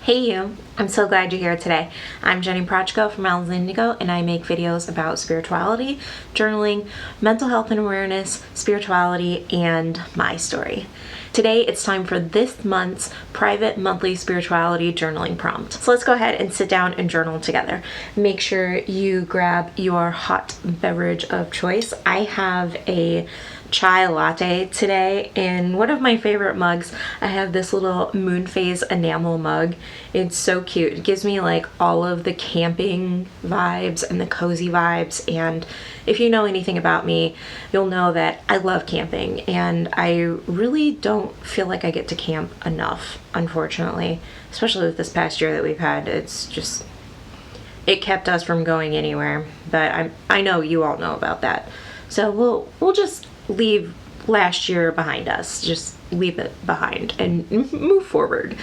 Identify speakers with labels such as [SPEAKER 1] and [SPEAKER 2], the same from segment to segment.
[SPEAKER 1] Hey you, I'm so glad you're here today. I'm Jenny Prochko from Owls Indigo, and I make videos about spirituality, journaling, mental health and awareness, spirituality, and my story. Today it's time for this month's private monthly spirituality journaling prompt. So let's go ahead and sit down and journal together. Make sure you grab your hot beverage of choice. I have a chai latte today in one of my favorite mugs. I have this little moon phase enamel mug. It's so cute. It gives me like all of the camping vibes and the cozy vibes, and if you know anything about me, you'll know that I love camping, and I really don't feel like I get to camp enough, unfortunately, especially with this past year that we've had. It kept us from going anywhere, but I know you all know about that. So we'll just leave last year behind us. Just leave it behind and move forward.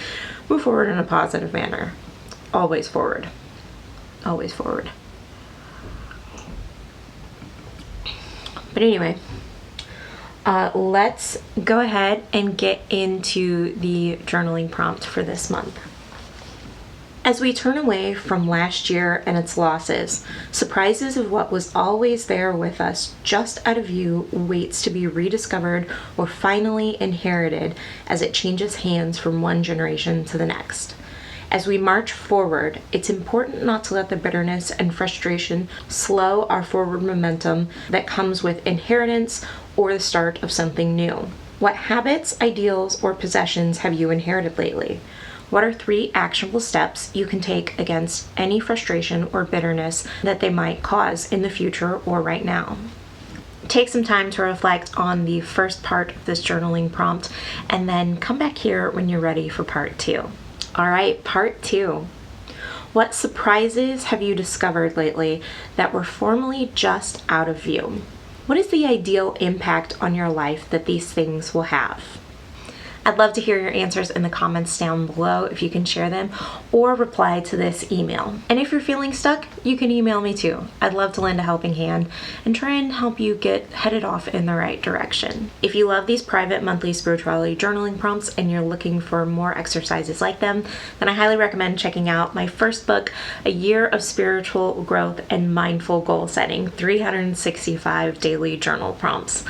[SPEAKER 1] Move forward in a positive manner. Always forward. Always forward. But anyway, let's go ahead and get into the journaling prompt for this month. As we turn away from last year and its losses, surprises of what was always there with us just out of view waits to be rediscovered or finally inherited as it changes hands from one generation to the next. As we march forward, it's important not to let the bitterness and frustration slow our forward momentum that comes with inheritance or the start of something new. What habits, ideals, or possessions have you inherited lately? What are 3 actionable steps you can take against any frustration or bitterness that they might cause in the future or right now? Take some time to reflect on the first part of this journaling prompt, and then come back here when you're ready for part 2. All right, part 2. What surprises have you discovered lately that were formerly just out of view? What is the ideal impact on your life that these things will have? I'd love to hear your answers in the comments down below if you can share them, or reply to this email. And if you're feeling stuck, you can email me too. I'd love to lend a helping hand and try and help you get headed off in the right direction. If you love these private monthly spirituality journaling prompts and you're looking for more exercises like them, then I highly recommend checking out my first book, A Year of Spiritual Growth and Mindful Goal Setting, 365 Daily Journal Prompts.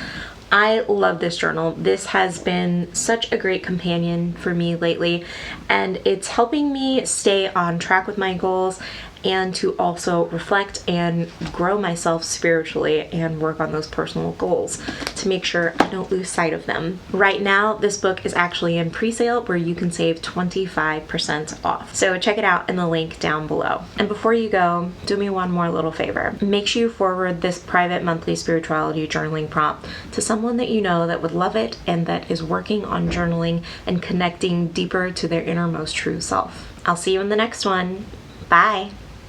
[SPEAKER 1] I love this journal. This has been such a great companion for me lately, and it's helping me stay on track with my goals and to also reflect and grow myself spiritually and work on those personal goals to make sure I don't lose sight of them. Right now, this book is actually in pre-sale where you can save 25% off. So check it out in the link down below. And before you go, do me one more little favor. Make sure you forward this private monthly spirituality journaling prompt to someone that you know that would love it and that is working on journaling and connecting deeper to their innermost true self. I'll see you in the next one. Bye.